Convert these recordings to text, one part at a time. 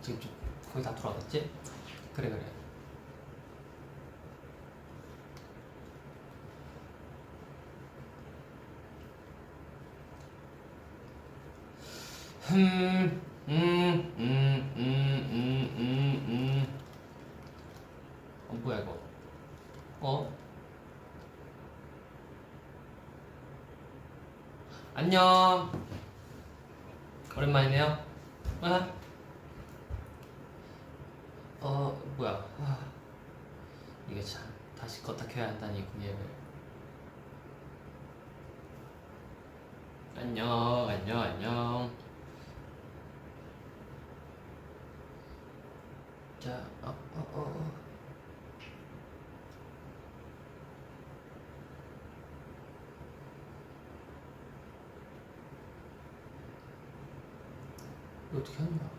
지금 좀 거의 다 돌아갔지? 그래. 뭐야 이거? 안녕. 오랜만이네요. 뭐야? 이게 참 다시 껐다 켜야 한다니 그게. 안녕. 자, 이거 어떻게 하는 거야?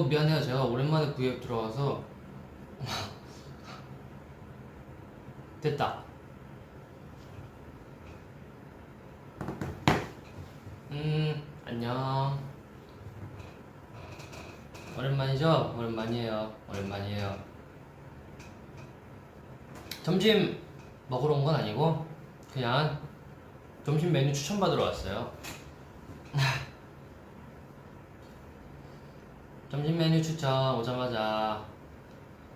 미안해요. 제가 오랜만에 구앱 들어와서. 됐다. 안녕. 오랜만이죠? 오랜만이에요. 점심 먹으러 온 건 아니고 그냥 점심 메뉴 추천받으러 왔어요. 점심 메뉴 추천 오자마자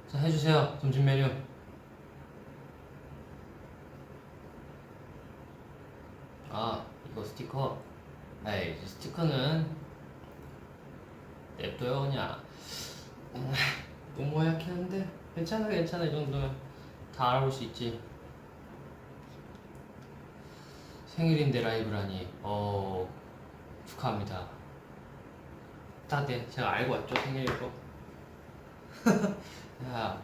자, 해주세요. 점심 메뉴. 이거 스티커. 에이, 스티커는 냅둬요 그냥. 너무 약긴 한데 괜찮아. 이 정도면 다 알아볼 수 있지. 생일인데 라이브라니. 축하합니다. 제가 알고 왔죠, 생일이고. 야,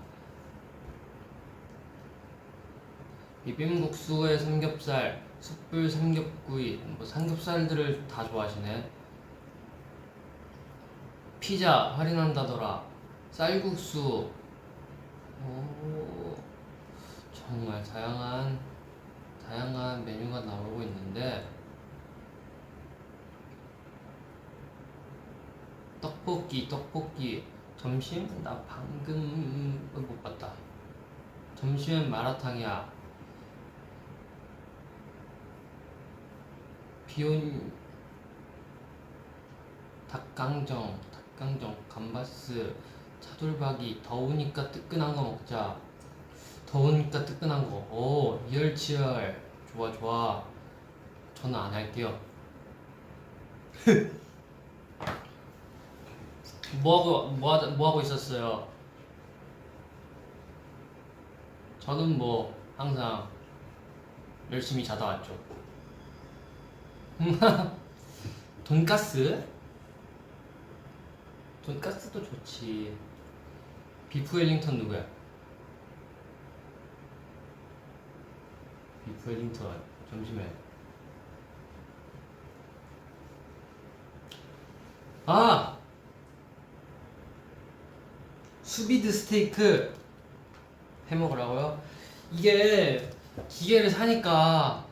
비빔국수에 삼겹살, 숯불 삼겹구이, 뭐 삼겹살들을 다 좋아하시네. 피자 할인한다더라. 쌀국수. 정말 다양한 메뉴가 나오고 있는데, 떡볶이. 점심? 나 방금 못 봤다. 점심엔 마라탕이야. 비온 닭강정, 감바스, 차돌박이. 더우니까 뜨끈한 거 먹자. 뜨끈한 거. 이열치열. 좋아. 저는 안 할게요. 뭐 하고 있었어요? 저는 항상 열심히 자다 왔죠. 돈가스도 좋지. 비프 웰링턴 누구야? 비프 웰링턴 점심에. 수비드 스테이크 해 먹으라고요? 이게 기계를 사니까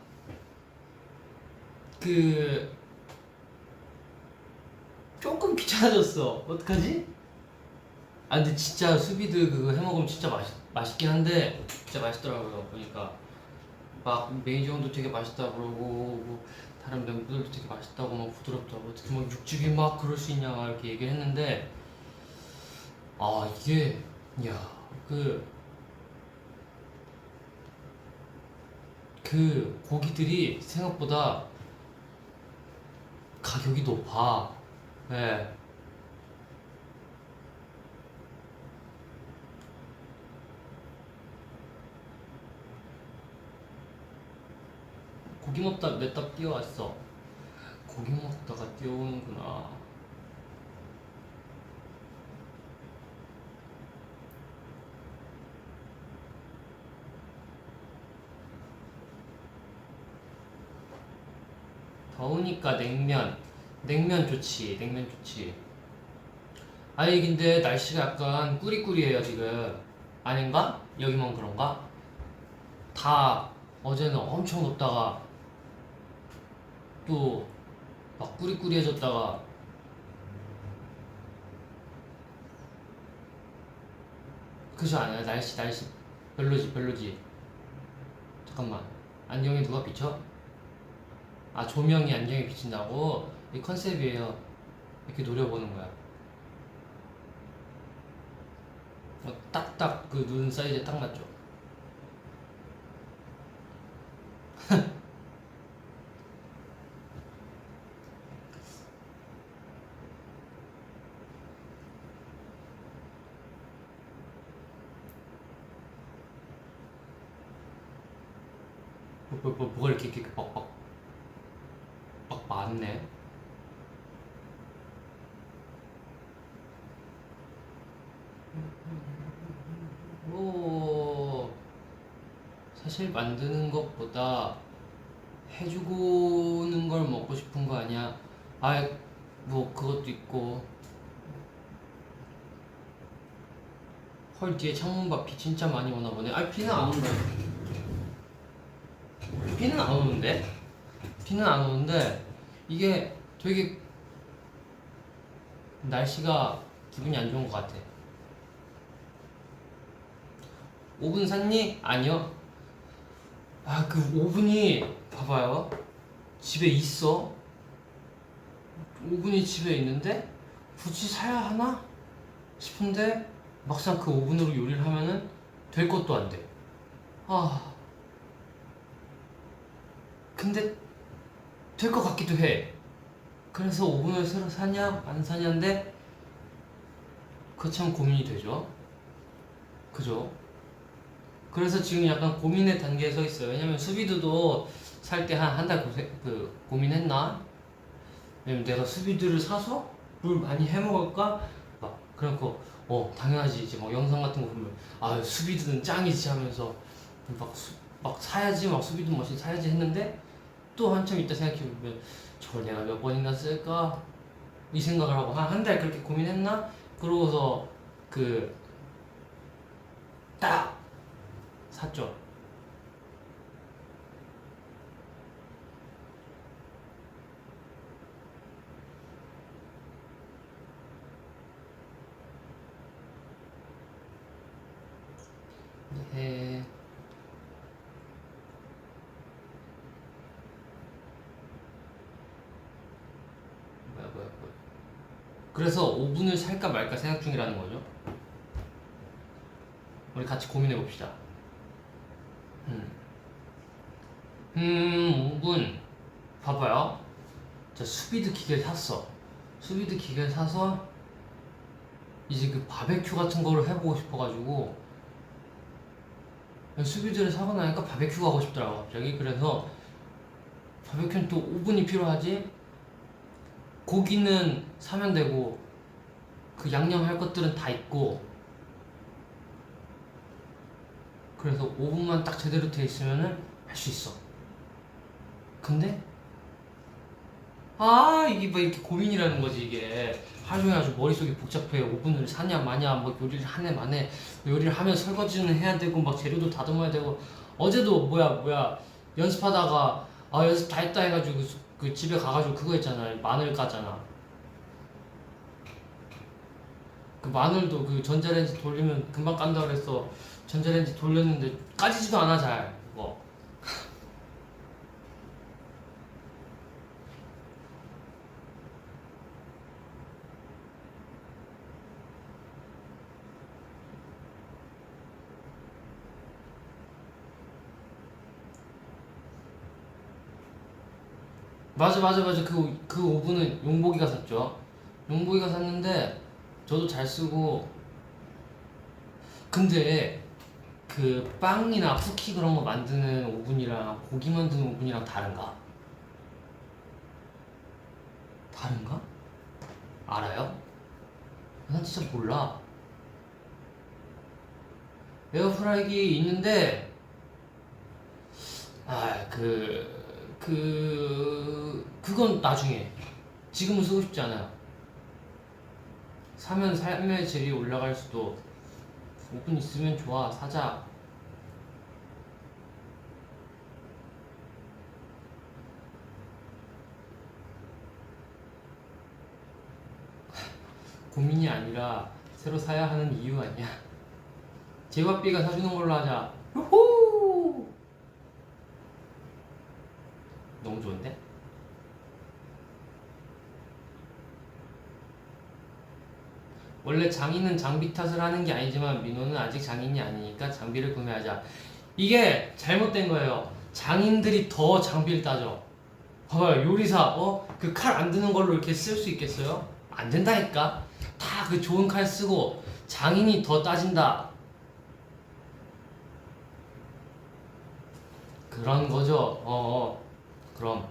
조금 귀찮아졌어. 어떡하지? 근데 진짜 수비드 그거 해 먹으면 진짜 맛있긴 한데 진짜 맛있더라고요. 보니까 막 매니저 형도 되게 맛있다 그러고 다른 멤버들도 되게 맛있다고 막 부드럽다고 어떻게 막 육즙이 막 그럴 수 있냐 막 이렇게 얘기를 했는데 이게 그 고기들이 생각보다 가격이 높아. 네. 고기 먹다 맵다 뛰어왔어. 고기 먹다가 뛰어오는구나. 더우니까 냉면 좋지. 근데 날씨가 약간 꾸리꾸리해요 지금. 아닌가? 여기만 그런가? 다 어제는 엄청 덥다가 또 막 꾸리꾸리해졌다가 그죠? 아니야. 날씨 별로지. 잠깐만. 안경에 누가 비쳐? 아, 조명이 안경에 비친다고? 이 컨셉이에요. 이렇게 노려보는 거야. 딱딱 그 눈 사이즈에 딱 맞죠? 뭐가 이렇게 막 많네. 뭐 사실 만드는 것보다 해주고는 걸 먹고 싶은 거 아니야? 아, 뭐 그것도 있고. 헐, 뒤에 창문밖 비 진짜 많이 오나 보네. 아, 비는 안 온다. 비는 안 오는데? 비는 안 오는데 이게 되게 날씨가 기분이 안 좋은 것 같아. 오븐 샀니? 아니요. 아, 그 오븐이 봐봐요. 집에 있어. 오븐이 집에 있는데 굳이 사야 하나 싶은데 막상 그 오븐으로 요리를 하면은 될 것도 안 돼. 아, 근데 될 것 같기도 해. 그래서 오븐을 새로 사냐 안 사냐인데 그 참 고민이 되죠. 그죠? 그래서 지금 약간 고민의 단계에 서 있어요. 왜냐면 수비드도 살 때 한 달 고민했나? 왜냐면 내가 수비드를 사서 물 많이 해 먹을까? 막 그래놓고 당연하지. 이제 막 영상 같은 거 보면 아, 수비드는 짱이지 하면서 막 사야지, 막 수비드 머신 사야지 했는데 또 한참 있다 생각해보면 저걸 내가 몇 번이나 쓸까? 이 생각을 하고 한 달 그렇게 고민했나? 그러고서 그 딱 샀죠. 네. 뭐야. 그래서 오븐을 살까 말까 생각 중이라는 거죠. 우리 같이 고민해 봅시다. 음. 오븐. 봐봐요. 자, 수비드 기계를 샀어. 수비드 기계를 사서 이제 그 바베큐 같은 거를 해보고 싶어가지고 수비드를 사고 나니까 바베큐 하고 싶더라고 갑자기. 그래서 바베큐는 또 오븐이 필요하지. 고기는 사면 되고 그 양념할 것들은 다 있고. 그래서 오븐만 딱 제대로 돼 있으면은 할 수 있어. 근데 이게 뭐 이렇게 고민이라는 거지. 이게 하루 종일 아주 머릿속이 복잡해. 오븐을 사냐 마냐, 뭐 요리를 하네 마네, 요리를 하면 설거지는 해야 되고 막 재료도 다듬어야 되고. 어제도 뭐야 연습하다가 연습 다 했다 해가지고 그 집에 가가지고 그거 했잖아. 마늘 깠잖아. 그 마늘도 그 전자레인지 돌리면 금방 깐다 그래서 전자레인지 돌렸는데 까지지도 않아 잘 그거. 맞아. 그 오븐은 용복이가 샀죠. 용복이가 샀는데 저도 잘 쓰고. 근데 그 빵이나 쿠키 그런 거 만드는 오븐이랑 고기 만드는 오븐이랑 다른가? 다른가? 알아요? 난 진짜 몰라. 에어프라이기 있는데 그건 나중에. 지금은 쓰고 싶지 않아요. 사면 삶의 질이 올라갈 수도. 오븐 있으면 좋아. 사자. 고민이 아니라 새로 사야 하는 이유 아니야. 제밥비가 사주는 걸로 하자. 후후. 너무 좋은데? 원래 장인은 장비 탓을 하는 게 아니지만 민호는 아직 장인이 아니니까 장비를 구매하자. 이게 잘못된 거예요. 장인들이 더 장비를 따져. 봐봐요, 요리사, 그 칼 안 드는 걸로 이렇게 쓸 수 있겠어요? 안 된다니까. 다 그 좋은 칼 쓰고 장인이 더 따진다. 그런 거죠. 그럼.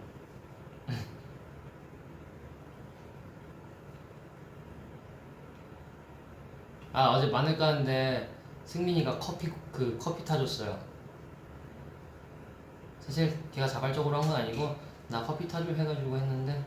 어제 마늘 까는데 승민이가 커피 타줬어요. 사실 걔가 자발적으로 한 건 아니고 나 커피 타줘 해가지고 했는데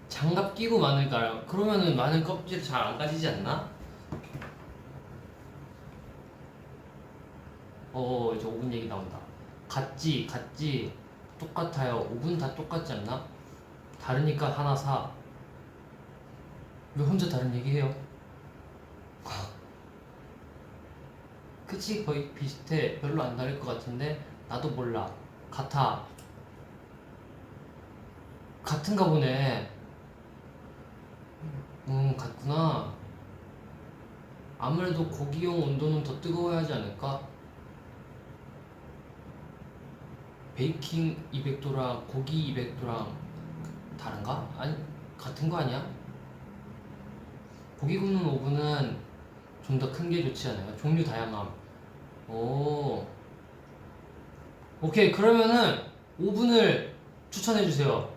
장갑 끼고 마늘 까요. 그러면은 마늘 껍질 잘 안 까지지 않나? 이제 오븐 얘기 나온다. 같지 똑같아요. 오븐 다 똑같지 않나? 다르니까 하나 사. 왜 혼자 다른 얘기해요? 그치, 거의 비슷해. 별로 안 다를 것 같은데 나도 몰라. 같아. 같은가 보네. 같구나. 아무래도 고기용 온도는 더 뜨거워야 하지 않을까? 베이킹 200도랑 고기 200도랑 다른가? 아니, 같은 거 아니야? 고기 굽는 오븐은 좀 더 큰 게 좋지 않아요? 종류 다양함. 오, 오케이. 그러면은 오븐을 추천해 주세요.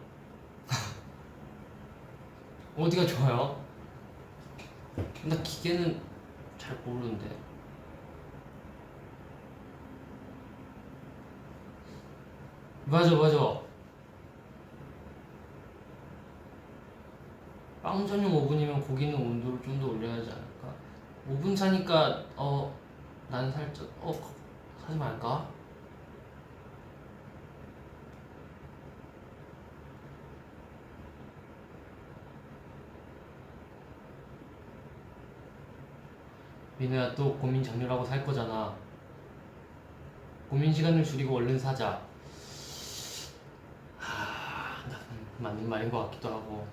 어디가 좋아요? 나 기계는 잘 모르는데. 맞아. 빵 전용 오븐이면 고기는 온도를 좀 더 올려야 하지 않을까? 오븐 사니까 난 살짝 사지 말까? 민우야, 또 고민 장렬하고 살 거잖아. 고민 시간을 줄이고 얼른 사자. 맞는 말인 것 같기도 하고.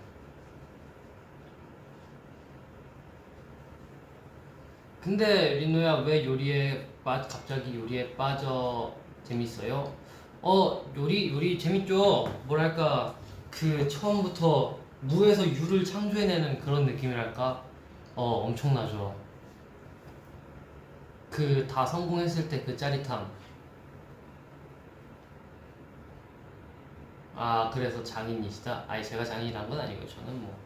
근데 민우야, 왜 갑자기 요리에 빠져? 재밌어요? 요리 재밌죠? 뭐랄까, 그 처음부터 무에서 유를 창조해내는 그런 느낌이랄까? 엄청나죠. 그 다 성공했을 때 그 짜릿함. 그래서 장인이시다? 아니, 제가 장인이란 건 아니고 저는 뭐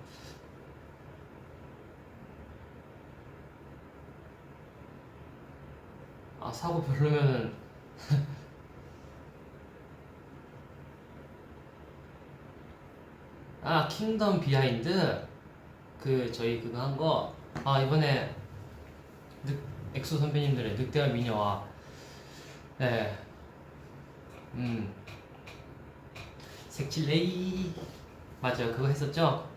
사고 별로면은 킹덤 비하인드. 저희 그거 한 거. 이번에 엑소 선배님들의 늑대와 미녀와 네 색칠레이 맞아요, 그거 했었죠.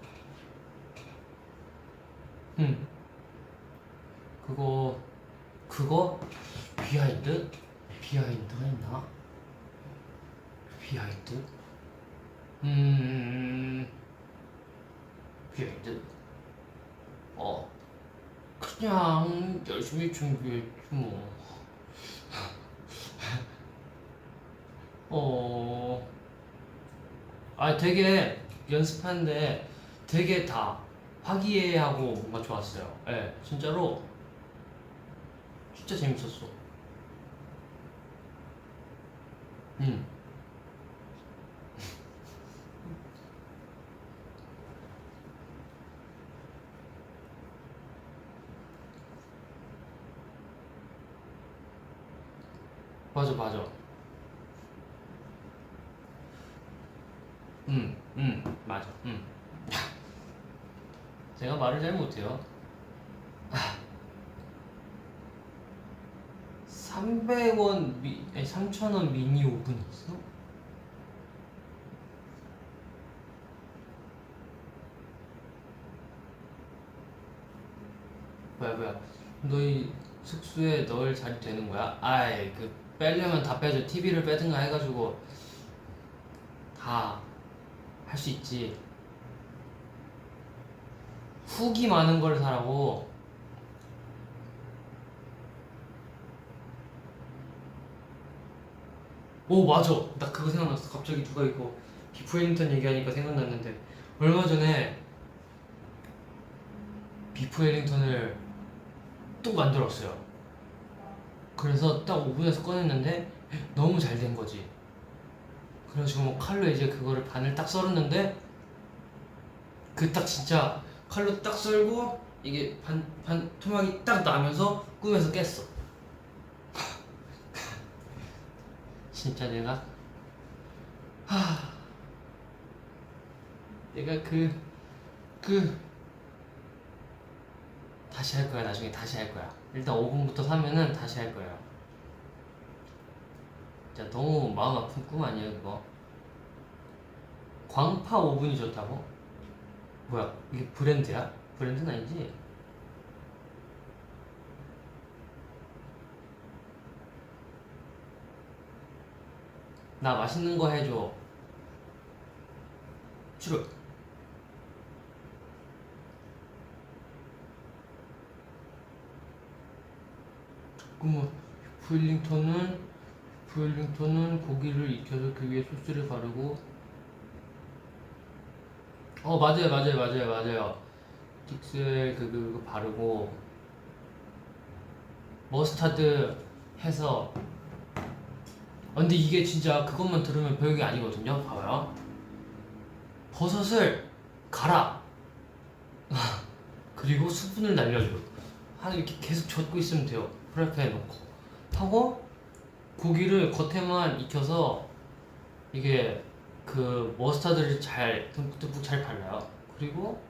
음 그거 비하인드가 있나? 비하인드 비하인드 그냥 열심히 준비했지 뭐. 되게 연습하는데 되게 다 화기애애하고 뭔가 좋았어요. 예, 진짜로 진짜 재밌었어. 음, 맞아. 맞아. 제가 말을 잘 못해요. 300원 3,000원 미니 오븐 있어? 뭐야 너희 숙소에 넣을 자리 되는 거야? 아이 그 빼려면 다 빼줘. TV를 빼든가 해가지고 다 할 수 있지. 후기 많은 걸 사라고. 오 맞아, 나 그거 생각났어. 갑자기 누가 이거 비프 웰링턴 얘기하니까 생각났는데 얼마 전에 비프 웰링턴을 또 만들었어요. 그래서 딱 오븐에서 꺼냈는데 너무 잘 된 거지. 그래가지고 뭐 칼로 이제 그거를 반을 딱 썰었는데 그 딱 진짜 칼로 딱 썰고 이게 반 토막이 딱 나면서 꿈에서 깼어. 진짜 내가 다시 할 거야. 나중에 다시 할 거야. 일단 오븐부터 사면은 다시 할 거예요. 진짜 너무 마음 아픈 꿈 아니에요 그거? 광파 오븐이 좋다고? 뭐야 이게 브랜드야? 브랜드는 아니지? 나 맛있는 거 해줘. 싫어. 잠깐만. 부웰링턴은 고기를 익혀서 그 위에 소스를 바르고. 맞아요. 틱스엘 그거 바르고 머스타드 해서. 근데 이게 진짜 그것만 들으면 별게 아니거든요. 봐봐요. 버섯을 갈아. 그리고 수분을 날려줘. 한 이렇게 계속 젓고 있으면 돼요. 프라이팬에 넣고 하고 고기를 겉에만 익혀서 이게 그 머스타드를 잘 듬뿍듬뿍 잘 발라요. 그리고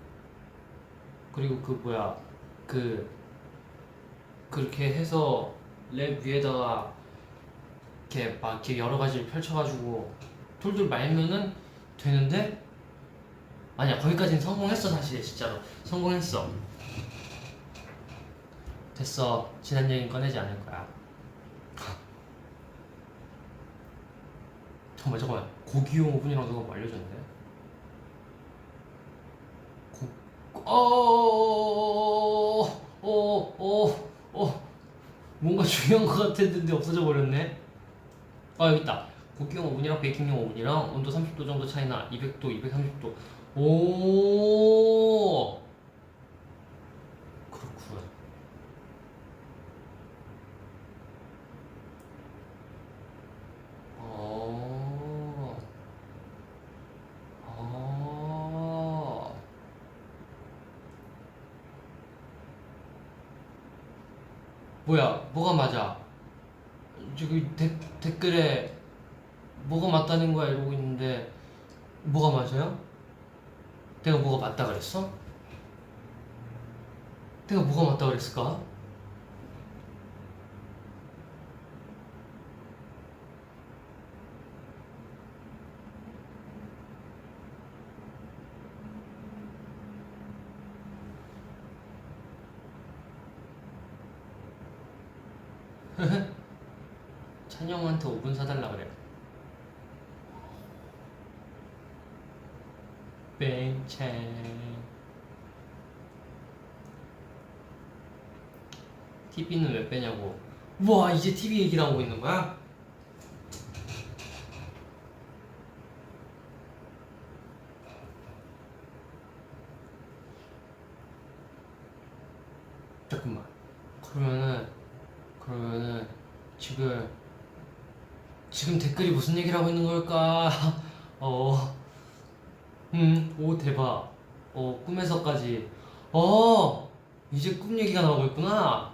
그 뭐야 그렇게 해서 랩 위에다가 이렇게 막 이렇게 여러 가지를 펼쳐가지고 돌돌 말면은 되는데. 아니야, 거기까지는 성공했어. 사실 진짜로 성공했어. 됐어. 지난 얘기는 꺼내지 않을 거야. 잠깐만. 고기용 오븐이랑 그거 뭐 알려줬는데? 뭔가 중요한 거 같았는데 없어져 버렸네. 여기 있다. 고기용 오븐이랑 베이킹용 오븐이랑 온도 30도 정도 차이나 200도, 230도. 오, 그렇군. 어, 어. 뭐야, 뭐가 맞아? 저기 댓글에 뭐가 맞다는 거야 이러고 있는데 뭐가 맞아요? 내가 뭐가 맞다 그랬어? 내가 뭐가 맞다 그랬을까? 찬영한테 5분 사달라 그래. 뱅창. TV는 왜 빼냐고. 우와, 이제 TV 얘기를 하고 있는 거야? 잠깐만. 그러면은 지금 댓글이 무슨 얘기를 하고 있는 걸까? 오 대박. 꿈에서까지. 이제 꿈 얘기가 나오고 있구나.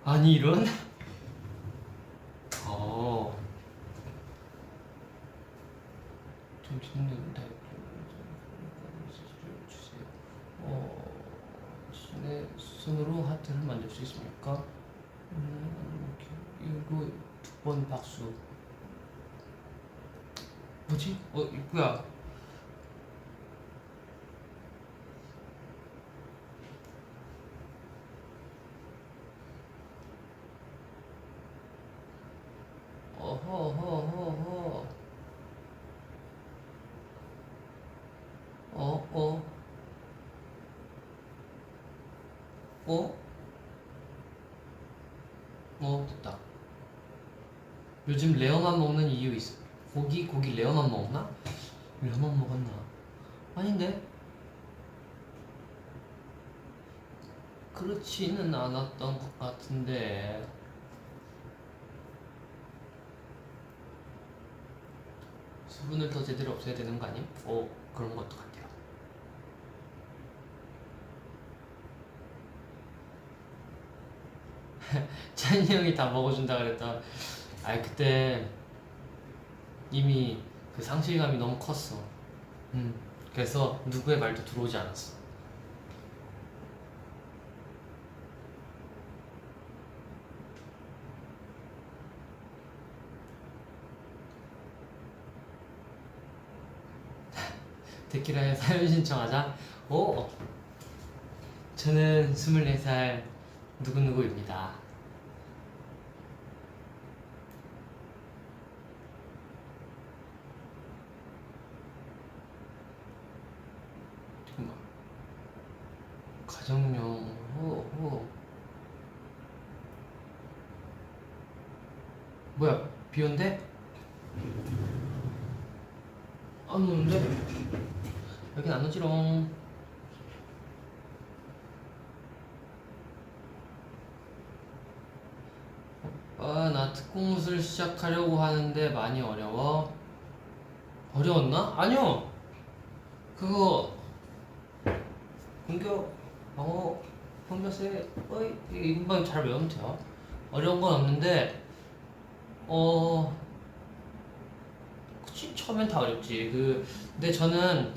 아니 이런. 좀 짓는 타입 주세요. 내 손으로 하트를 만들 수 있습니까? 이거 2번 박수. 뭐지? 뭐야? 어허허허허. 어? 어? 어? 됐다. 요즘 레어만 먹는 이유 있어. 고기 레어만 먹나? 레어만 먹었나? 아닌데? 그렇지는 않았던 것 같은데. 수분을 더 제대로 없애야 되는 거 아님? 그런 것도 같아요. 찬이 형이 다 먹어준다 그랬다. 그때 이미 그 상실감이 너무 컸어. 그래서 누구의 말도 들어오지 않았어. 데키라에 사연 신청하자. 저는 24살 누구누구입니다. 가정용 뭐야, 비온대? 안 오는데? 여긴 안 오지롱. 나 특공무술 시작하려고 하는데 많이 어려워? 어려웠나? 아니요. 그거 공격, 방어, 공격세, 이것만 잘 외우면 돼요. 어려운 건 없는데, 그치, 처음엔 다 어렵지. 근데 저는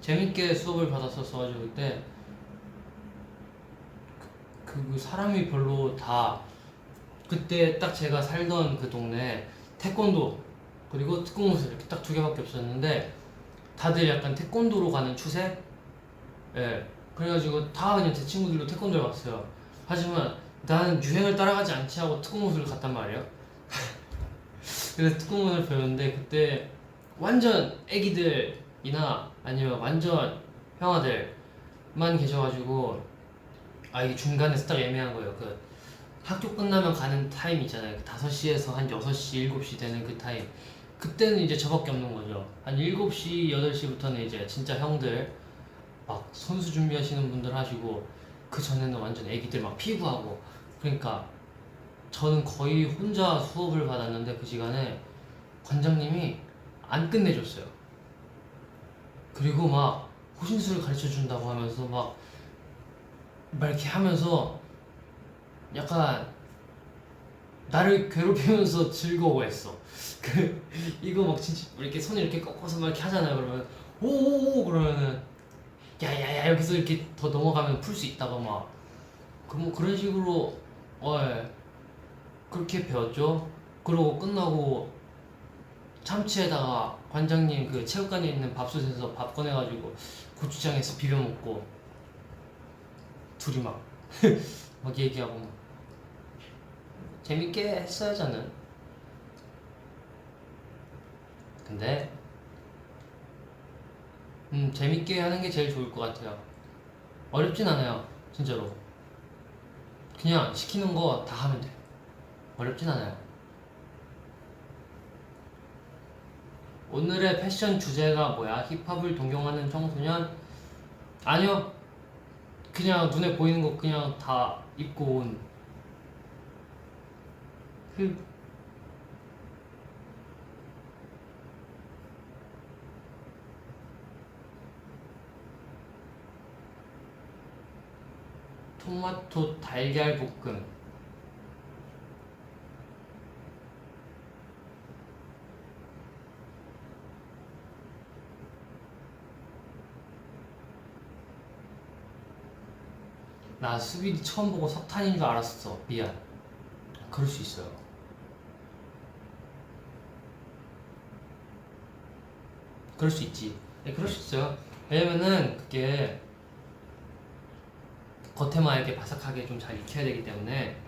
재밌게 수업을 받았었어가지고, 그때, 사람이 별로 다, 그때 딱 제가 살던 그 동네, 태권도, 그리고 특공무술 이렇게 딱 2개밖에 없었는데, 다들 약간 태권도로 가는 추세? 예. 그래가지고 다 그냥 제 친구들도 태권도를 갔어요. 하지만 나는 유행을 따라가지 않지 하고 특공무술을 갔단 말이에요. 그래서 특공무술을 배웠는데 그때 완전 애기들이나 아니면 완전 형아들만 계셔가지고 이게 중간에서 딱 애매한 거예요. 학교 끝나면 가는 타임 있잖아요. 5시에서 한 6시, 7시 되는 그 타임. 그때는 이제 저밖에 없는 거죠. 한 7시, 8시부터는 이제 진짜 형들 막 선수 준비하시는 분들 하시고, 그 전에는 완전 애기들 막 피구하고. 그러니까 저는 거의 혼자 수업을 받았는데 그 시간에 관장님이 안 끝내줬어요. 그리고 막 호신술을 가르쳐 준다고 하면서 막 이렇게 하면서 약간 나를 괴롭히면서 즐거워했어. 이거 막 진짜 이렇게 손을 이렇게 꺾어서 막 이렇게 하잖아요. 그러면 오오오 그러면은 야야야 여기서 이렇게 더 넘어가면 풀 수 있다고 뭐 그런 식으로 예, 그렇게 배웠죠. 그러고 끝나고 참치에다가 관장님 그 체육관에 있는 밥솥에서 밥 꺼내가지고 고추장에서 비벼 먹고 둘이 막 얘기하고 재밌게 했어요 저는. 근데 재밌게 하는 게 제일 좋을 것 같아요. 어렵진 않아요 진짜로. 그냥 시키는 거 다 하면 돼. 어렵진 않아요. 오늘의 패션 주제가 뭐야? 힙합을 동경하는 청소년? 아니요. 그냥 눈에 보이는 거 그냥 다 입고 온 그 토마토 달걀 볶음. 나 수빈이 처음 보고 석탄인 줄 알았어. 미안. 그럴 수 있어요. 그럴 수 있지. 네, 그럴 수 있어요. 왜냐면은 그게 겉에만 이렇게 바삭하게 좀 잘 익혀야 되기 때문에.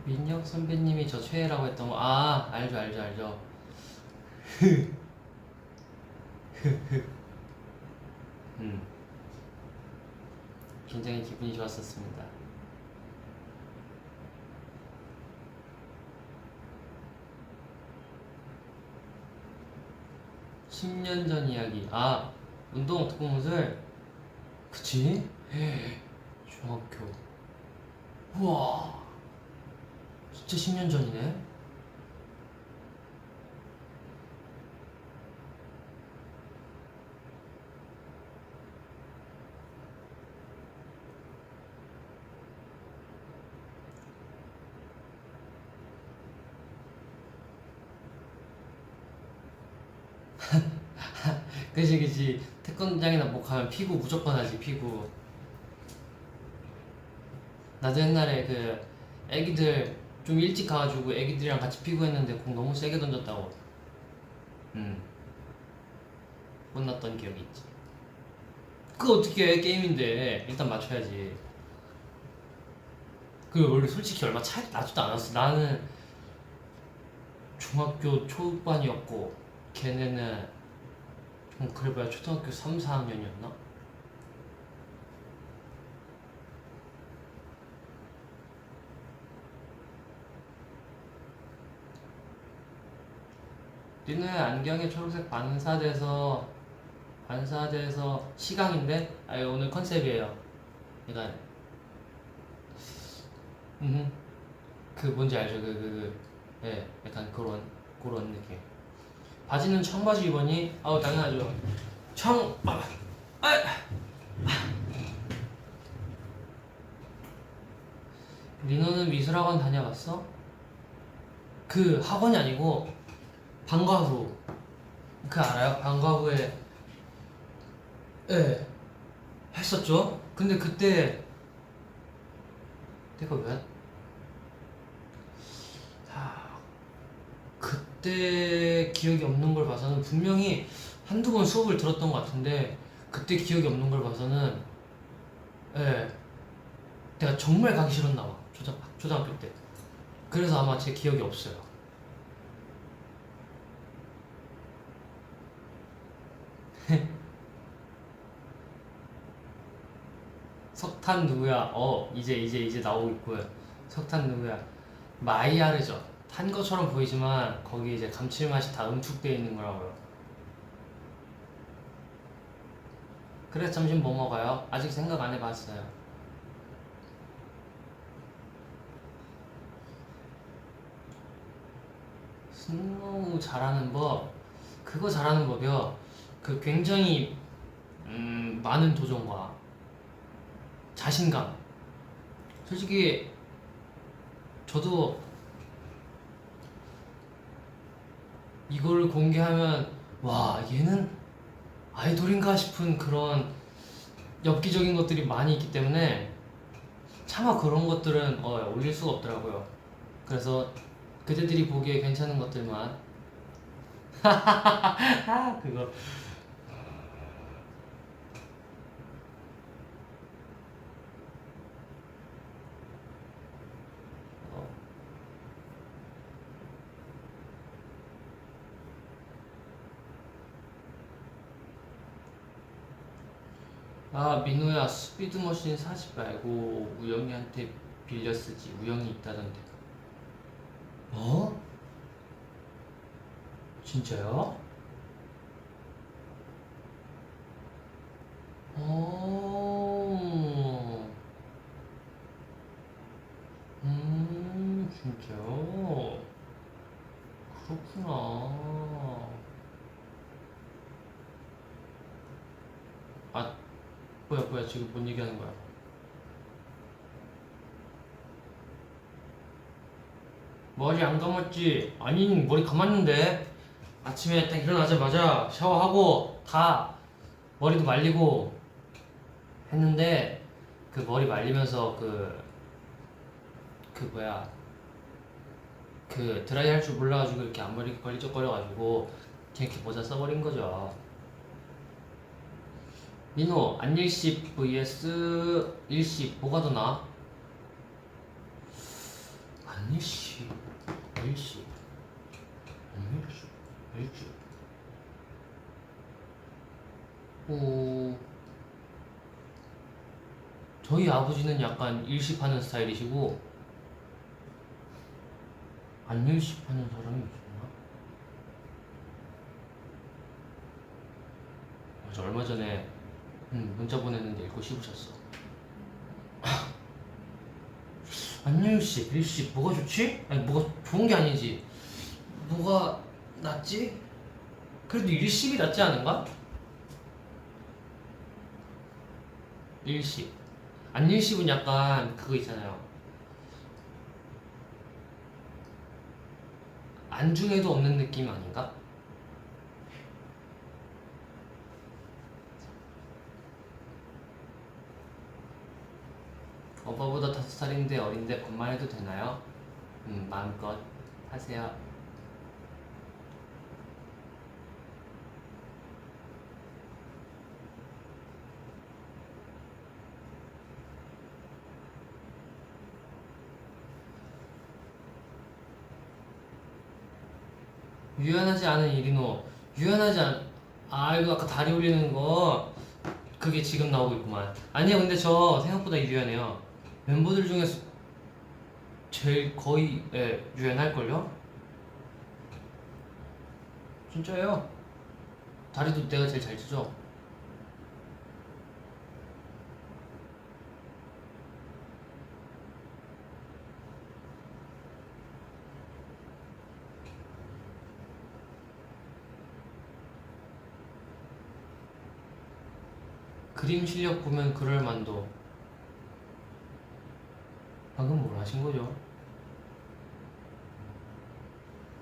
민혁 선배님이 저 최애라고 했던 거, 아, 알죠, 알죠, 알죠. 음, 굉장히 기분이 좋았었습니다. 10년 전 이야기. 아, 운동 특공무술. 그치? 중학교. 우와, 진짜 10년 전이네. 그치, 그치. 태권도장이나 뭐 가면 피구 무조건 하지, 피구. 나도 옛날에 그 애기들 좀 일찍 가가지고 애기들이랑 같이 피구 했는데 공 너무 세게 던졌다고 혼났던 기억이 있지. 그거 어떻게 해, 게임인데 일단 맞춰야지. 그 원래 솔직히 얼마 차이 나지도 않았어. 나는 중학교 초반이었고 걔네는 그래봐야 초등학교 3, 4학년이었나? 니네 안경에 초록색 반사돼서 시강인데? 아, 오늘 컨셉이에요. 그러니까 그 뭔지 알죠? 예, 약간 그런 느낌. 바지는 청바지 입었니? 아우, 당연하죠. 민호는 미술학원 다녀봤어? 그 학원이 아니고 방과후. 그 알아요? 방과후에 예 했었죠. 근데 그때 내가 왜 그때 기억이 없는 걸 봐서는 분명히 한두 번 수업을 들었던 것 같은데 그때 기억이 없는 걸 봐서는 예 내가 정말 가기 싫었나 봐. 초등학교 때. 그래서 아마 제 기억이 없어요. 석탄 누구야? 이제 나오고 있고요. 석탄 누구야? 마이야르죠. 탄 것처럼 보이지만 거기 이제 감칠맛이 다 응축되어 있는 거라고요. 그래서 점심 뭐 먹어요? 아직 생각 안 해봤어요. 스노우 잘하는 법. 그거 잘하는 법이요. 그 굉장히 많은 도전과 자신감. 솔직히 저도 이걸 공개하면 와, 얘는 아이돌인가 싶은 그런 엽기적인 것들이 많이 있기 때문에 차마 그런 것들은 올릴 수가 없더라고요. 그래서 그대들이 보기에 괜찮은 것들만 그거. 어. 아, 민호야, 스피드머신 사지 말고 우영이한테 빌려 쓰지. 우영이 있다던데. 어? 진짜요? 어, 진짜요? 그렇구나. 뭐야 지금 뭔 얘기하는 거야? 머리 안 감았지? 아니 머리 감았는데 아침에 딱 일어나자마자 샤워하고 다 머리도 말리고 했는데 그 머리 말리면서 그 뭐야 그 드라이 할 줄 몰라가지고 이렇게 앞머리 걸리적거려가지고 그냥 이렇게 모자 써버린 거죠. 민호 안일십 vs 일십 뭐가 더 나아? 안일십 일십 안일십 일십 오 저희 아버지는 약간 일십하는 스타일이시고 안일십하는 사람이 있었나? 저 얼마 전에 문자 보냈는데 읽고 씹으셨어. 안일십 일십 뭐가 좋지? 아니 뭐가 좋은 게 아니지. 뭐가 낫지? 그래도 일십이 낫지 않은가? 일십 안일십은 약간 그거 있잖아요. 안중에도 없는 느낌 아닌가? 오빠보다 5살인데 어린데 반말해도 되나요? 마음껏 하세요. 유연하지 않은 이리노 유연하지 않... 아 이거 아까 다리 올리는 거 그게 지금 나오고 있구만. 아니요 근데 저 생각보다 유연해요. 멤버들 중에서 제일 거의 유연할걸요? 진짜예요. 다리도 내가 제일 잘 치죠. 그림 실력 보면 그럴 만도. 방금 뭘 하신 거죠?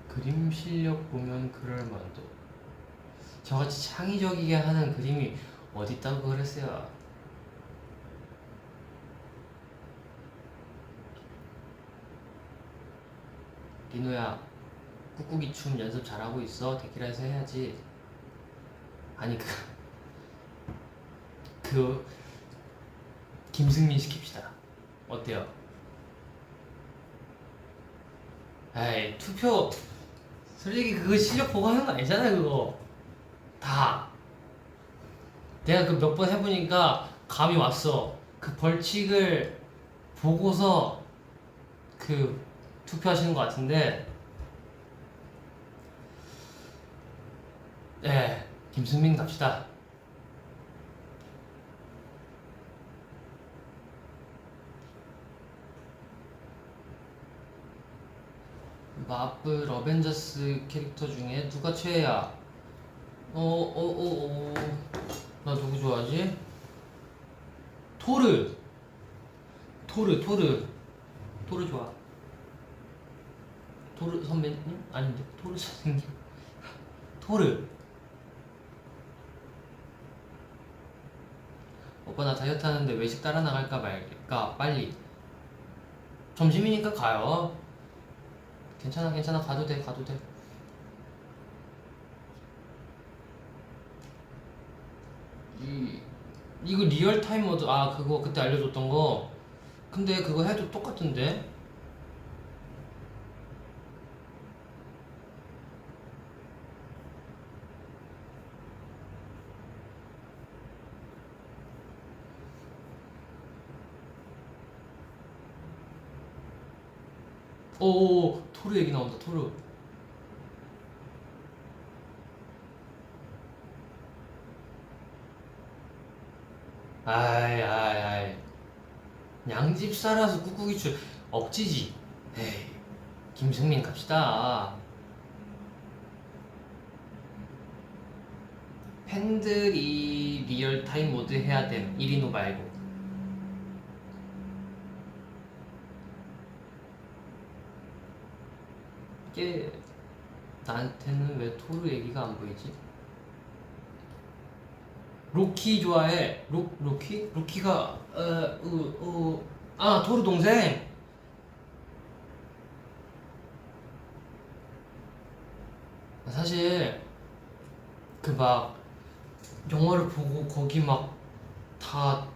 그림 실력 보면 그럴 만도. 저같이 창의적이게 하는 그림이 어딨다고 그랬어요. 리노야 꾹꾹이 춤 연습 잘하고 있어. 데키라에서 해야지. 아니 그 김승민 시킵시다. 어때요? 에이 투표 솔직히 그거 실력 보고 하는 거 아니잖아 그거. 다 내가 그 몇 번 해보니까 감이 왔어. 그 벌칙을 보고서 그 투표하시는 것 같은데 김승민 갑시다. 마블 어벤져스 캐릭터 중에 누가 최애야? 나 누구 좋아하지? 토르 좋아. 토르 선배님? 아닌데 토르 선생님. 토르. 오빠 나 다이어트 하는데 외식 따라 나갈까 말까. 빨리 점심이니까 가요. 괜찮아 가도 돼. 이거 리얼타임 모드. 아 그거 그때 알려줬던 거. 근데 그거 해도 똑같은데. 오 토르 얘기 나온다. 토르. 아이 양집 살아서 꾹꾹이 출 억지지. 에이 김승민 갑시다. 팬들이 리얼타임 모드 해야 됨. 이리노 말고. 이게 나한테는 왜 토르 얘기가 안 보이지? 로키 좋아해. 로키? 로키가 토르 동생. 사실 그 막 영화를 보고 거기 막 다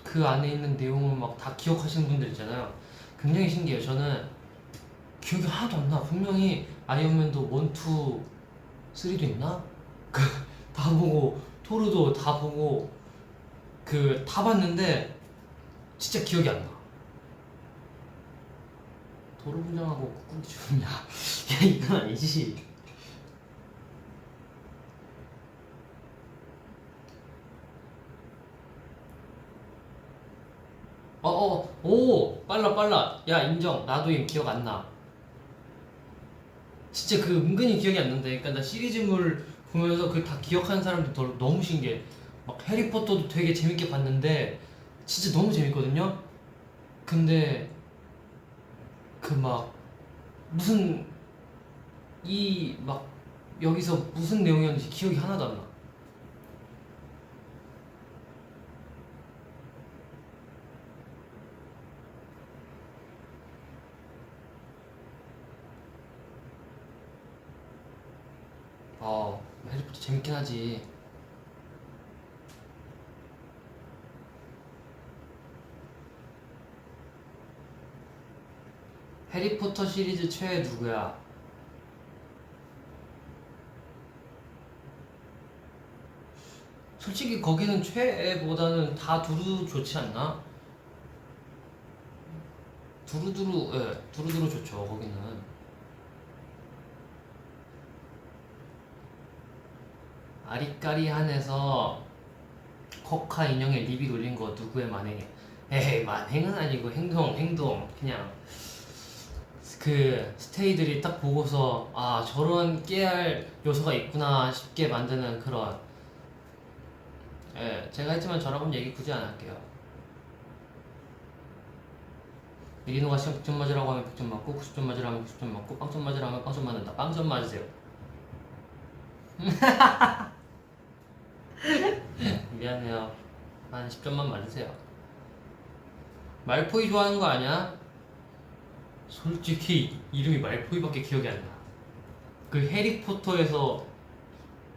그 안에 있는 내용을 막 다 기억하시는 분들 있잖아요. 굉장히 신기해요. 저는 기억이 하나도 안 나. 분명히 아이언맨도 1, 2, 3도 있나? 그 다 보고 토르도 다 보고 그 다 봤는데 진짜 기억이 안 나. 도로 분장하고 꾹꾹이 주냐? 야 이건 아니지. 오 빨라. 야 인정. 나도 기억 안 나. 진짜 그 은근히 기억이 안 난다. 그러니까 나 시리즈물 보면서 그 다 기억하는 사람들 너무 신기해. 막 해리포터도 되게 재밌게 봤는데 진짜 너무 재밌거든요. 근데 그 막 무슨 이 막 여기서 무슨 내용이었는지 기억이 하나도 안 나. 해리포터 재밌긴 하지. 해리포터 시리즈 최애 누구야? 솔직히 거기는 최애보다는 다 두루 좋지 않나? 두루두루 좋죠 거기는. 아리까리한에서 코카 인형에 리비 돌린 거 누구의 만행이야? 에이 만행은 아니고 행동 그냥 그 스테이들이 딱 보고서 아 저런 깨알 요소가 있구나 싶게 만드는 그런. 제가 했지만 저랑은 얘기 굳이 안 할게요. 이리노가 시험 100점 맞으라고 하면 100점 맞고 90점 맞으라 하면 90점 맞고 빵점 맞으라 하면 빵점 맞는다. 빵점 맞으세요. 미안해요. 한 10점만 맞으세요. 말포이 좋아하는 거 아니야? 솔직히 이름이 말포이밖에 기억이 안 나. 그 해리포터에서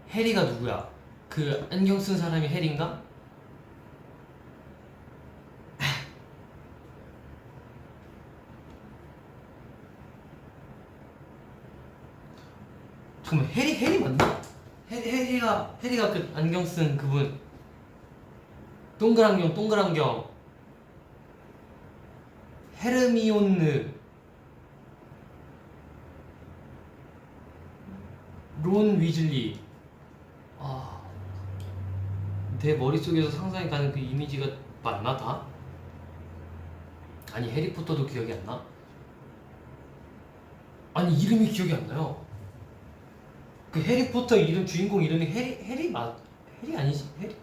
해리가 누구야? 그 안경 쓴 사람이 해리인가? 잠깐만 해리 맞나? 해리가 그 안경 쓴 그분. 동그란경 헤르미온느 론 위즐리. 내 머릿속에서 상상이 가는 그 이미지가 맞나 다? 아니 해리포터도 기억이 안 나? 아니 이름이 기억이 안 나요. 그 해리포터 이름 주인공 이름이 해리 아니지? 해리?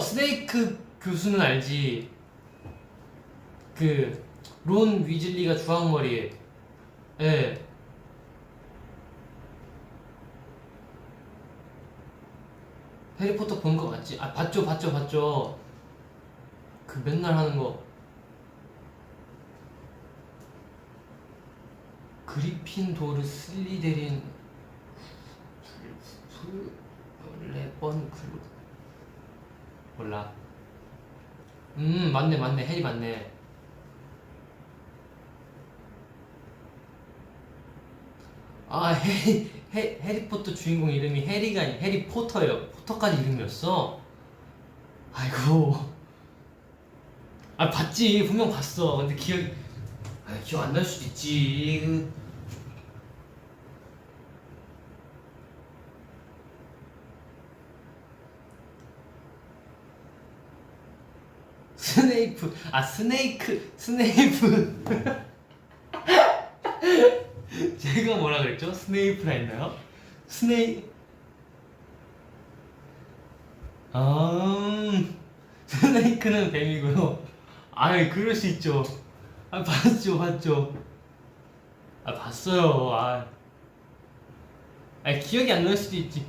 스네이크 교수는 알지. 그 론 위즐리가 주황머리. 예. 해리포터 본 거 맞지? 봤죠. 그 맨날 하는 거. 그리핀도르 슬리데린 레번 클로. 몰라. 맞네. 해리 맞네. 해리포터 주인공 이름이 해리가 아니 해리포터예요. 포터까지 이름이었어. 아이고. 봤지. 분명 봤어. 근데 기억 안 날 수도 있지. 스네이프. 내가 뭐라 그랬죠? 스네이프라 했나요? 스네이 아 스네이크는 뱀이고요. 아이 그럴 수 있죠. 아 봤죠. 아 봤어요. 기억이 안 날 수도 있지.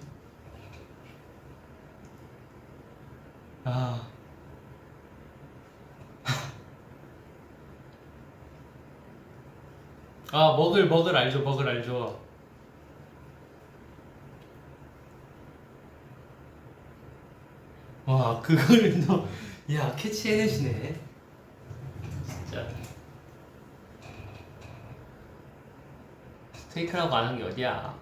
아 먹을 알죠. 먹을 알죠. 와 그거를 너 야 캐치해내시네 진짜. 스테이크라고 안 한 게 어디야.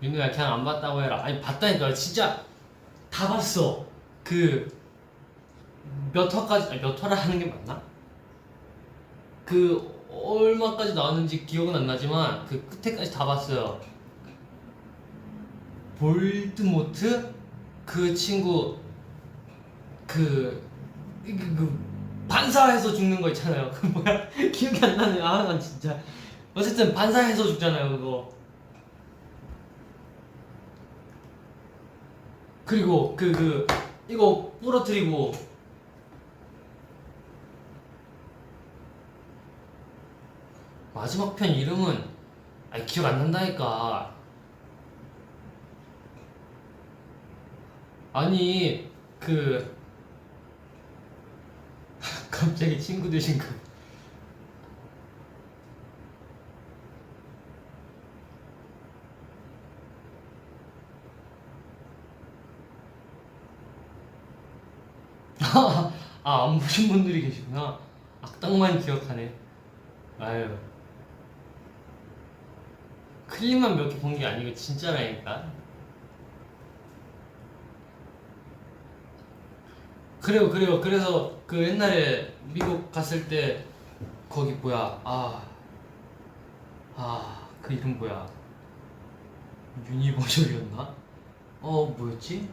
윤우야 그냥 안 봤다고 해라. 아니 봤다니까 진짜 다 봤어. 그 몇 화까지 몇 화라 하는 게 맞나? 그 얼마까지 나왔는지 기억은 안 나지만 그 끝에까지 다 봤어요. 볼드모트 그 친구 그 반사해서 죽는 거 있잖아요. 그 뭐야 기억이 안 나네. 난 진짜 어쨌든 반사해서 죽잖아요 그거. 그리고 이거 부러뜨리고 마지막 편 이름은 기억 안 난다니까. 아니 갑자기 친구 되신 그 안 보신 분들이 계시구나. 악당만 기억하네. 아유 클립만 몇 개 본 게 아니고 진짜라니까. 그래요. 그래서 그 옛날에 미국 갔을 때 거기 뭐야 그 이름 뭐야 유니버셜이었나? 뭐였지?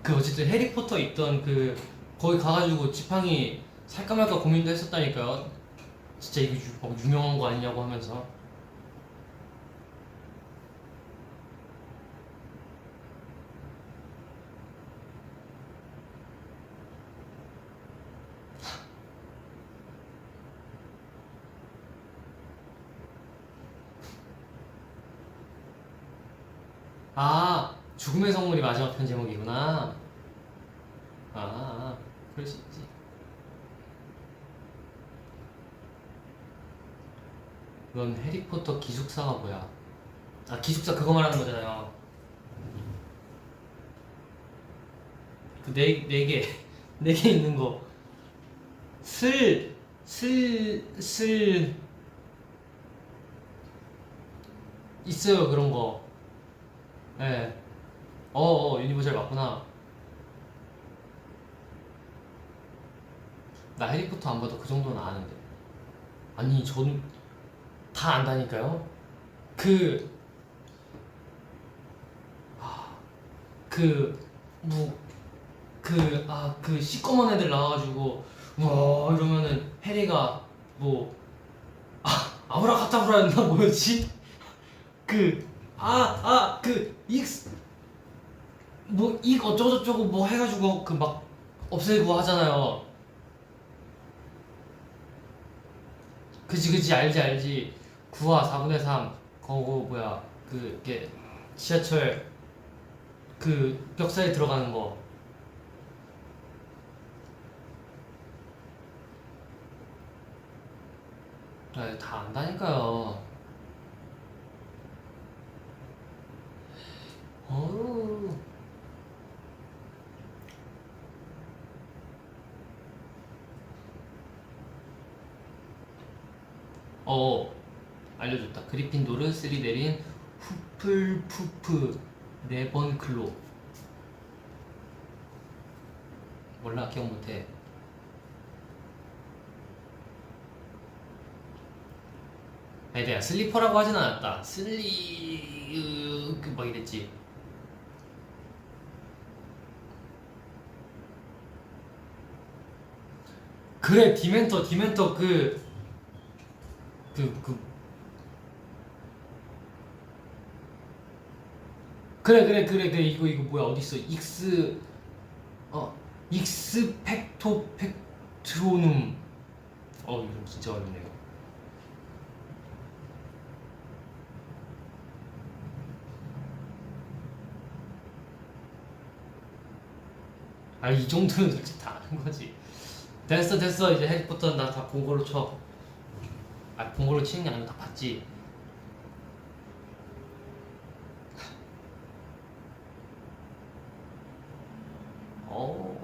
그 어쨌든 해리포터 있던 그 거기 가가지고 지팡이 살까 말까 고민도 했었다니까요. 진짜 이거 유명한 거 아니냐고 하면서. 죽음의 성물이 마지막 편 제목이구나. 그럴 수 있지. 그건 해리포터 기숙사가 뭐야? 기숙사 그거 말하는 거잖아요. 그 네 개, 네 개 있는 거. 있어요 그런 거. 예. 유니버셜 맞구나. 나 해리포터 안 봐도 그 정도는 아는데. 아니 전 다 안다니까요. 그 시꺼먼 애들 나와가지고 와 이러면은 해리가 뭐 아브라카타브라였나 뭐였지? 익 어쩌고저쩌고 뭐 해가지고 그 막 없애고 하잖아요. 그지 알지 9화 4분의 3 거고 뭐야 그게 지하철 그 벽사에 들어가는 거. 다 안다니까요. 어우. 알려줬다. 그리핀도르, 스리데린, 후플푸프, 레번클로. 몰라 기억 못해. 아니 내가 슬리퍼라고 하진 않았다. 막 이랬지. 그래 디멘터 그 그래 이거 뭐야 어딨어 익스펙토펙트로눔. 이름 진짜 어렵네요. 이 정도는 솔직히 다 아는 거지. 됐어 이제 해리포터 나 다 본 걸로 쳐. 본 걸로 치는 게 아니고 다 봤지. 어.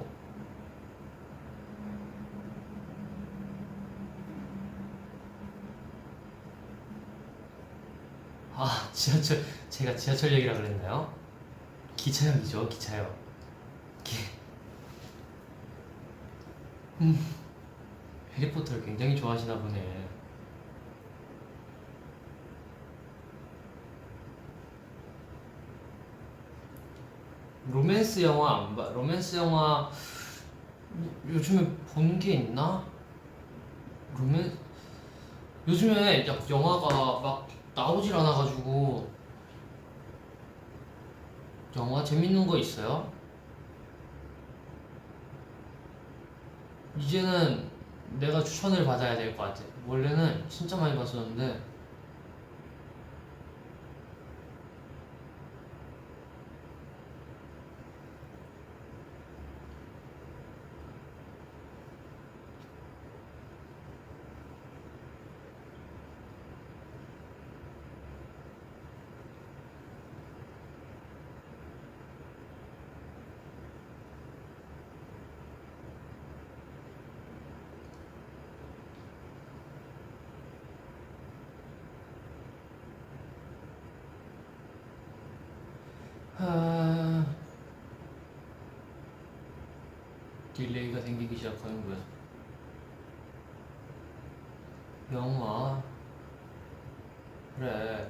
지하철. 제가 지하철 얘기라 그랬나요? 기차역이죠, 기차역. 기... 해리포터를 굉장히 좋아하시나 보네. 로맨스 영화 안 봐. 로맨스 영화 요즘에 본 게 있나? 요즘에 영화가 막 나오질 않아가지고. 영화 재밌는 거 있어요? 이제는 내가 추천을 받아야 될 것 같아. 원래는 진짜 많이 봤었는데. 아... 딜레이가 생기기 시작하는 거야. 영화. 그래.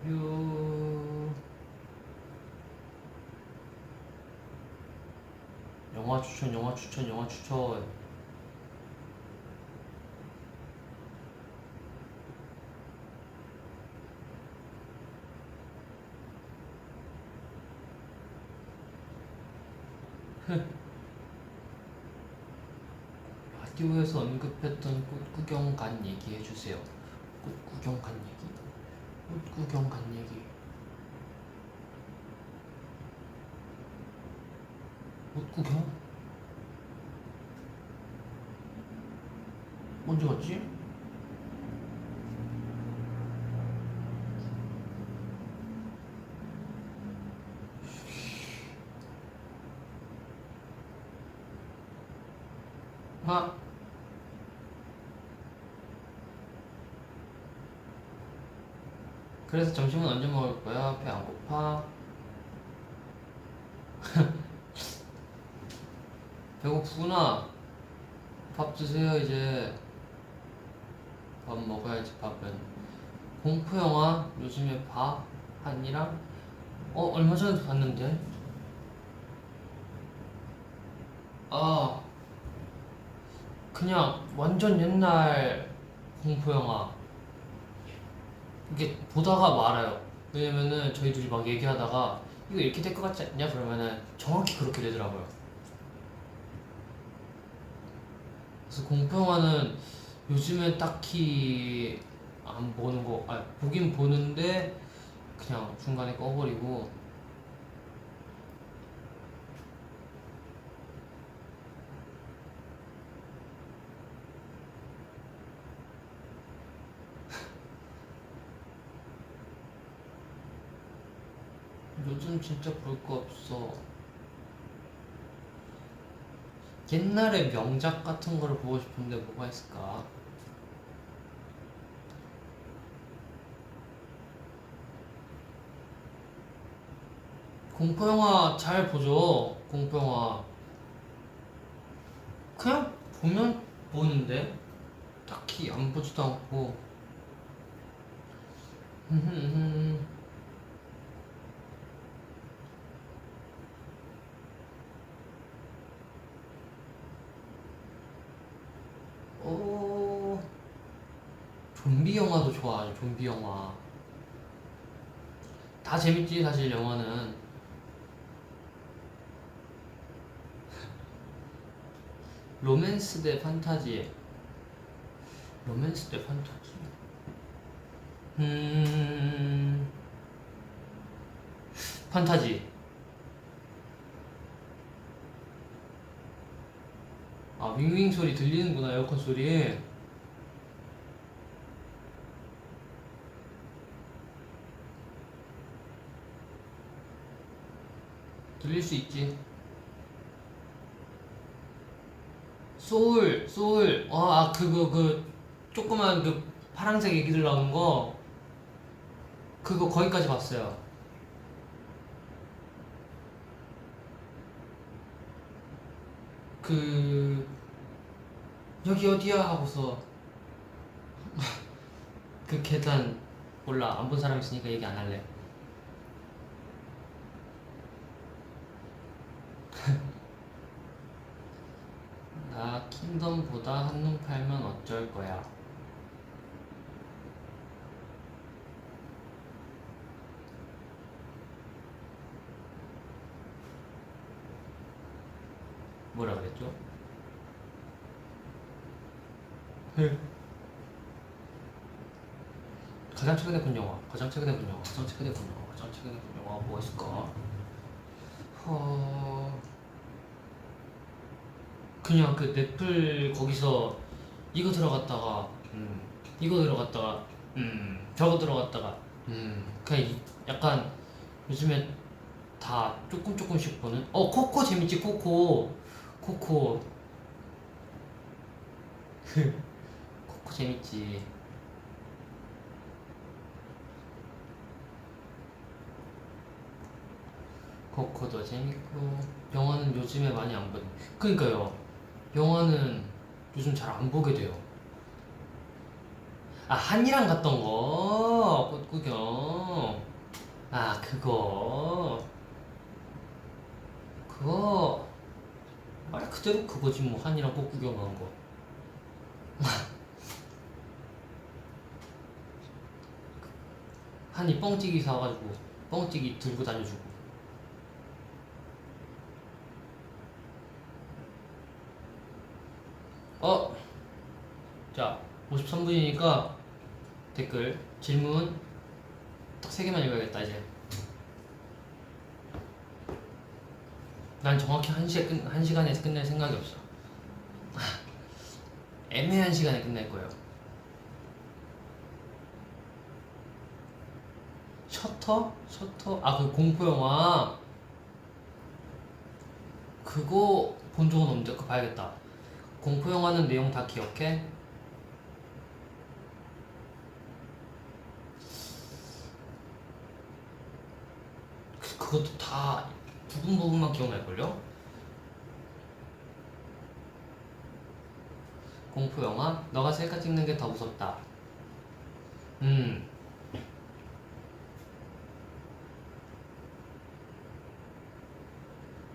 요... 영화 추천. 라디오에서 언급했던 꽃구경 간 얘기 해주세요. 꽃구경 간 얘기? 꽃구경 간 얘기. 꽃구경? 언제 갔지? 아, 그래서 점심은 언제 먹을 거야? 배 안 고파? 배고프구나. 밥 드세요 이제. 밥 먹어야지. 밥은 공포 영화 요즘에 봐? 한이랑 얼마 전에 봤는데. 그냥 완전 옛날 공포 영화. 이게 보다가 말아요. 왜냐면은 저희 둘이 막 얘기하다가 이거 이렇게 될 것 같지 않냐? 그러면은 정확히 그렇게 되더라고요. 그래서 공포 영화는 요즘에 딱히 안 보는 거, 보긴 보는데 그냥 중간에 꺼버리고. 요즘 진짜 볼 거 없어. 옛날에 명작 같은 거를 보고 싶은데 뭐가 있을까? 공포 영화 잘 보죠. 공포 영화 그냥 보면 보는데 딱히 안 보지도 않고. 오, 좀비 영화도 좋아하죠. 좀비 영화 다 재밌지 사실 영화는. 로맨스 대 판타지. 로맨스 대 판타지. 판타지. 아, 윙윙 소리 들리는구나, 에어컨 소리. 들릴 수 있지. 소울. 아, 그거, 조그만 파란색 애기들 나오는 거. 그거 거기까지 봤어요. 여기 어디야? 하고서 그 계단. 몰라, 안 본 사람 있으니까 얘기 안 할래. 나 킹덤보다 한눈 팔면 어쩔 거야. 뭐라 그랬죠? 가장 최근에 본 영화, 가장 최근에 본 영화, 가장 최근에 본 영화, 가장 최근에 본 영화 뭐가 있을까? 그냥 그 넷플 거기서 이거 들어갔다가 이거 들어갔다가 저거 들어갔다가 그냥 약간 요즘에 다 조금씩 보는. 코코 재밌지. 코코 코코 코코 재밌지. 코코도 재밌고. 영화는 요즘에 많이 안 보네. 그러니까요, 영화는 요즘 잘 안 보게 돼요. 아, 한이랑 갔던 거 꽃구경. 아, 그거 말 그대로 그거지 뭐. 한이랑 꽃구경 간 거. 한이 뻥튀기 사가지고 뻥튀기 들고 다녀주고. 자, 53분이니까 댓글 질문 딱 3개만 읽어야겠다 이제. 난 정확히 1시간에 끝낼 생각이 없어. 애매한 시간에 끝낼 거예요. 셔터? 아, 그 공포영화. 그거 본 적은 없는데 그거 봐야겠다. 공포영화는 내용 다 기억해? 그것도 다 부분만 기억날걸요? 공포영화? 너가 셀카 찍는 게 더 무섭다.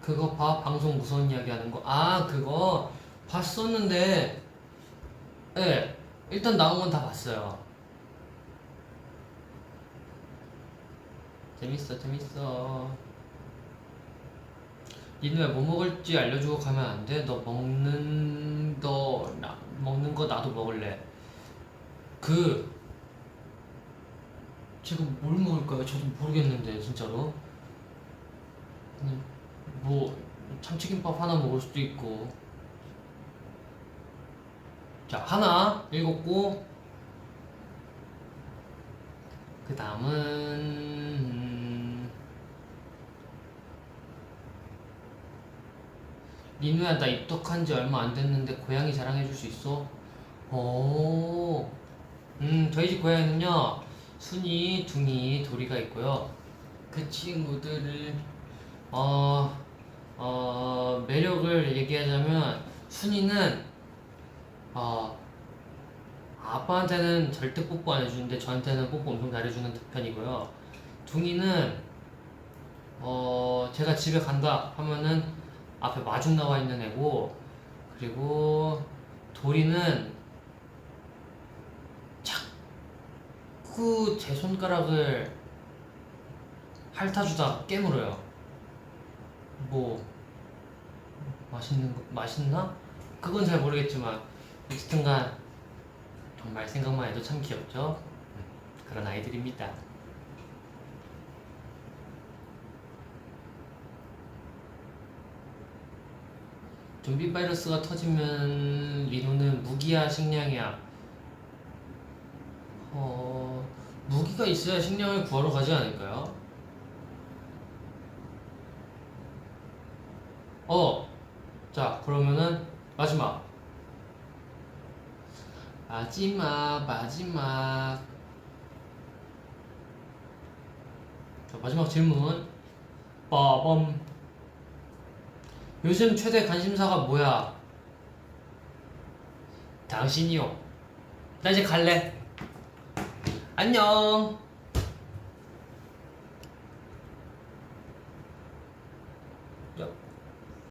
그거 봐. 방송 무서운 이야기 하는 거. 아, 그거 봤었는데, 네, 일단 나온 건 다 봤어요. 재밌어. 니는 왜 뭐 먹을지 알려주고 가면 안 돼? 너 먹는 거 나도 먹을래. 지금 뭘 먹을까요? 저도 모르겠는데 진짜로. 뭐 참치김밥 하나 먹을 수도 있고. 자, 하나 읽었고, 그 다음은 리누야, 나 입덕한 지 얼마 안 됐는데 고양이 자랑해줄 수 있어? 저희 집 고양이는요, 순이, 둥이, 도리가 있고요. 그 친구들을 매력을 얘기하자면, 순이는 아빠한테는 절대 뽀뽀 안 해주는데 저한테는 뽀뽀 엄청 잘해주는 편이고요. 둥이는 제가 집에 간다 하면은 앞에 마중 나와 있는 애고, 그리고 도리는 자꾸 제 손가락을 핥아주다가 깨물어요. 뭐 맛있나? 그건 잘 모르겠지만 어쨌든간 정말 생각만 해도 참 귀엽죠? 그런 아이들입니다. 좀비 바이러스가 터지면 리노는 무기야 식량이야? 무기가 있어야 식량을 구하러 가지 않을까요? 자, 그러면은 마지막. 자, 마지막 질문. 빠범. 요즘 최대 관심사가 뭐야? 당신이요. 나 이제 갈래. 안녕.